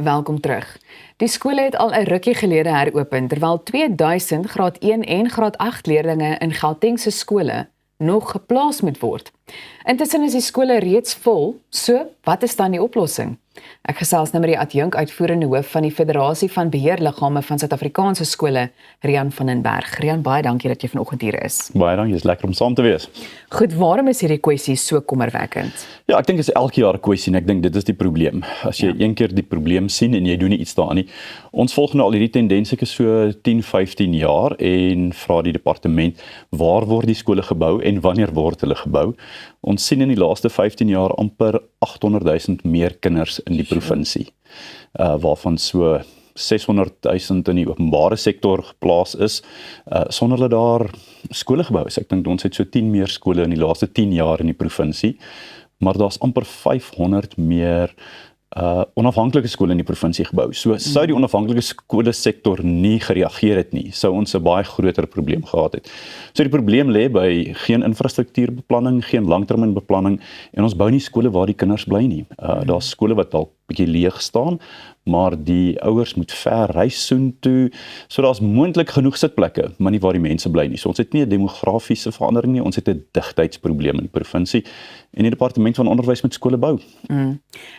welkom terug. Die skole het al 'n rukkie gelede heropen, terwyl 2000 graad 1 en graad 8 leerdlinge in Gauteng se skole nog geplaas moet word. Intussen is die skole reeds vol, so wat is dan die oplossing? Ek gesels nou met die adjunk-uitvoerende hoof van die Federasie van Beheerliggame van Suid-Afrikaanse skole, Rian van den Berg. Rian, baie dankie dat jy vanoggend hier is. Baie dankie, is lekker om saam te wees. Goed, waarom is hierdie kwessie so kommerwekkend? Ja, ek dink dit is elke jaar 'n kwessie en ek dink dit is die probleem. As jy een keer die probleem sien en jy doen nie iets daaraan nie. Ons volg nou al hierdie tendens seker so 10, 15 jaar en vra die departement, waar word die skole gebou en wanneer word hulle gebou? Ons sien in die laaste 15 jaar amper 800,000 meer kinders in die provinsie, waarvan so 600,000 in die openbare sektor geplaas is, sonder dat daar skole gebou is. Ek dink ons het so 10 meer skole in die laaste 10 jaar in die provinsie, maar daar's amper 500 meer onafhanklike skole in die provinsie gebou. So sou die onafhanklike skole sektor nie gereageer het nie, sou ons 'n baie groter probleem gehad het. So die probleem lê by geen infrastruktuurbeplanning, geen langtermynbeplanning en ons bou nie skole waar die kinders bly nie. Daar's skole wat dalk bietjie leeg staan, maar die ouers moet ver reis soontoe, so daar's moontlik genoeg sitplekke, maar nie waar die mense bly nie. So ons het nie 'n demografiese verandering nie, ons het 'n digtheidsprobleem in die provinsie en die departement van onderwys moet skole bou.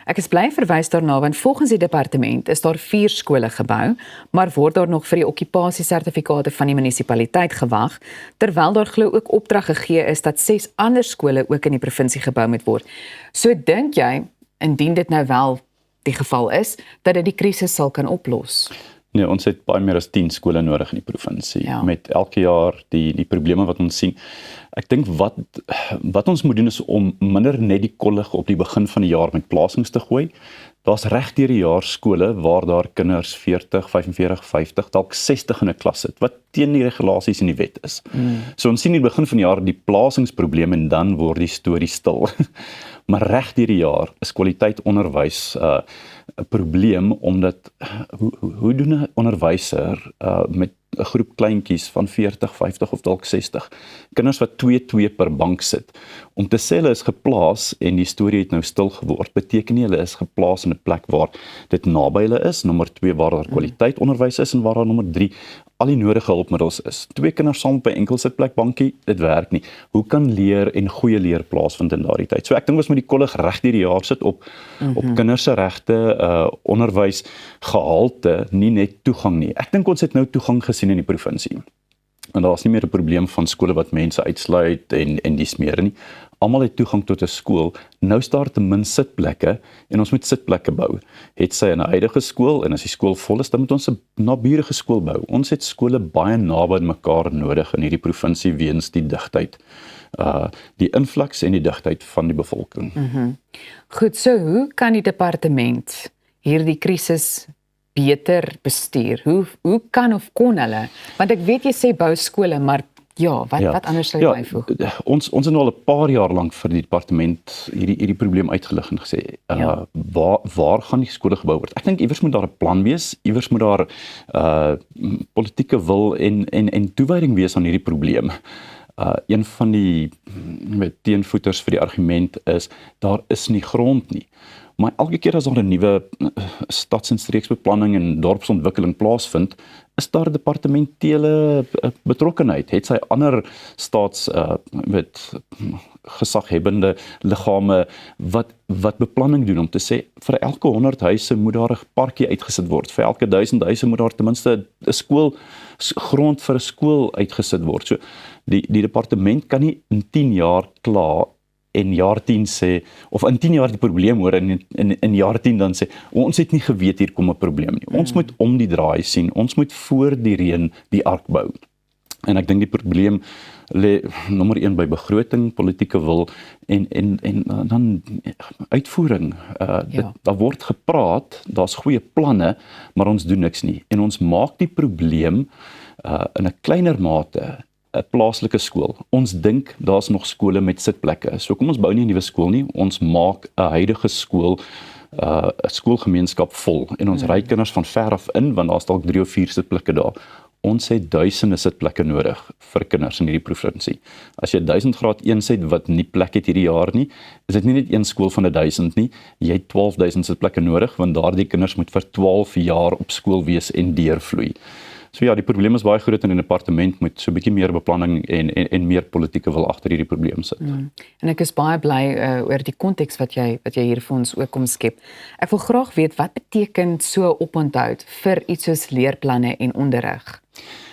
Ek is bly verwys daarna, want volgens die departement is daar 4 skole gebou, maar word daar nog vir die okkupasiesertifikate van die munisipaliteit gewag, terwyl daar glo ook opdrag gegee is dat 6 ander skole ook in die provinsie gebou moet word. So dink jy, indien dit nou wel die geval is, dat dit die krisis sal kan oplos? Nee, ons het baie meer as 10 skole nodig in die provinsie, met elke jaar die probleme wat ons sien. Ek dink wat ons moet doen is om minder net die kollig op die begin van die jaar met plasings te gooi. Daar's reg deur die jaar skole waar daar kinders 40, 45, 50, dalk 60 in 'n klas sit, wat teen die regulasies in die wet is. So ons sien in die begin van die jaar die plasingsprobleem en dan word die storie stil. Maar reg deur die jaar is kwaliteit onderwys 'n probleem, omdat hoe doen 'n onderwyser met 'n groep kleintjies van 40, 50 of dalk 60, kinders wat 2 per bank sit, om te sê hulle is geplaas en die storie het nou stil geword, beteken nie hulle is geplaas in 'n plek waar dit naby hulle is, nommer 2 waar daar kwaliteit onderwys is en waar daar nommer 3 al die nodige hulpmiddels is. 2 kinders saam op 'n enkel sitplek bankie, dit werk nie. Hoe kan leer en goeie leer plaasvind in daardie tyd? So ek dink ons moet die kollig reg deur die jaar sit op kinders se regte, onderwys gehalte, nie net toegang nie. Ek dink ons het nou toegang gesien in die provinsie. En daar is nie meer 'n probleem van skole wat mense uitsluit en dis meer nie. Almal het toegang tot 'n skool. Nou is daar ten minste sitplekke en ons moet sitplekke bou. Het sy in 'n huidige skool en as die skool vol is, dan moet ons 'n naburige skool bou. Ons het skole baie naby aan mekaar nodig in hierdie provinsie weens die digtheid. Die invloeks en die digtheid van die bevolking. Goed, so hoe kan die departement hierdie krisis beter bestuur? Hoe kan of kon hulle? Want ek weet jy sê bou skole, maar wat anders sal jy byvoeg? Ons het nou al 'n paar jaar lank vir die departement hierdie probleem uitgelig en gesê, waar gaan die skole gebou word? Ek dink iewers moet daar 'n plan wees, iewers moet daar politieke wil en toewyding wees aan hierdie probleem. Een van die teenvoeters vir die argument is, daar is nie grond nie. Maar elke keer as daar 'n nuwe stads- en streeksbeplanning en dorpsontwikkeling plaasvind, is daar departementele betrokkenheid. Het sy ander gesaghebende liggame wat beplanning doen om te sê, vir elke 100 huise moet daar 'n parkie uitgesit word. Vir elke 1000 huise moet daar ten minste 'n skool, grond vir 'n skool uitgesit word. So die departement kan nie in 10 jaar klaar en jaar 10 sê, of in 10 jaar die probleem hoor en in jaar 10 dan sê, ons het nie geweet hier kom 'n probleem nie. Ons moet om die draai sien, ons moet voor die reën die ark bou. En ek dink die probleem lê nommer 1 by begroting, politieke wil en dan uitvoering. Daar word gepraat, daar's goeie planne, maar ons doen niks nie. En ons maak die probleem in 'n kleiner mate 'n plaaslike skool. Ons dink daar's nog skole met sitplekke. So kom ons bou nie 'n nuwe skool nie, ons maak 'n huidige skool 'n skoolgemeenskap vol en ons ry kinders van ver af in want daar's dalk 3 of 4 sitplekke daar. ons het duisende sitplekke nodig vir kinders in hierdie provinsie. As jy 1000 graad 1 het wat nie plek het hierdie jaar nie, is dit nie net een skool van 1000 nie, jy het 12000 sitplekke nodig, want daardie kinders moet vir 12 jaar op skool wees en deurvloei. So ja, die probleem is baie groot en die departement moet so 'n bietjie meer beplanning en meer politieke wil agter hierdie probleem sit. En ek is baie bly oor die konteks wat jy hier vir ons ook kom skep. Ek wil graag weet wat beteken so oponthoud vir iets soos leerplanne en onderrig?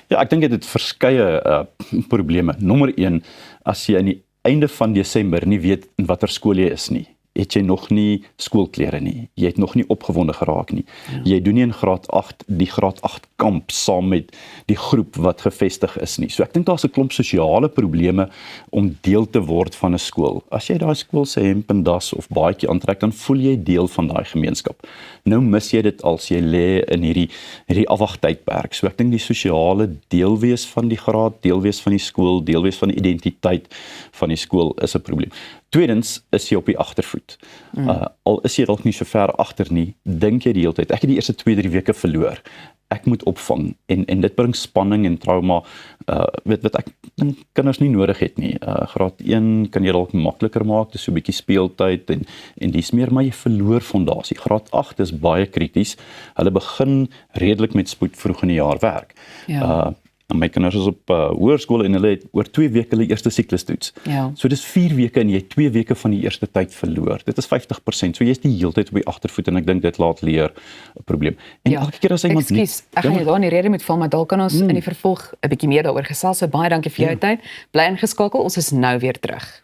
Ja, ek dink dit het verskeie probleme. Nommer 1, as jy aan die einde van Desember nie weet in watter skool jy is nie, het jy nog nie skoolklere nie. Jy het nog nie opgewonde geraak nie. Jy doen nie in graad 8 die graad 8 kamp saam met die groep wat gevestig is nie. So ek dink daar's 'n klomp sosiale probleme om deel te word van 'n skool. As jy daai skool se hemp en das of baadjie aantrek, dan voel jy deel van daai gemeenskap. Nou mis jy dit as jy lê in hierdie afwagtydperk. So ek dink die sosiale deelwees van die graad, deelwees van die skool, deelwees van die identiteit van die skool is 'n probleem. Tweedens is jy op die agtervoet. Al is jy dalk nie so ver agter nie, dink jy die hele tyd, ek het die eerste 2-3 weke verloor. Ek moet opvang en dit bring spanning en trauma wat ek dink kinders nie nodig het nie. Graad 1 kan jy dalk makliker maak, dis so 'n bietjie speeltyd en dis meer, maar jy verloor fondasie. Graad 8 is baie krities. Hulle begin redelik met spoed vroeg in die jaar werk. My kinders is op hoërskool en hulle het oor 2 weke hulle eerste siklustoets. So dis 4 weke en jy het 2 weke van die eerste tyd verloor. Dit is 50%. So jy is die hele tyd op die agtervoet en ek dink dit laat leer 'n probleem. En elke keer as iemand ek gaan jou daar in die rede met val, maar dalk kan ons in die vervolg 'n bietjie meer daaroor gesels. So baie dankie vir jou tyd. Bly ingeskakel. Ons is nou weer terug.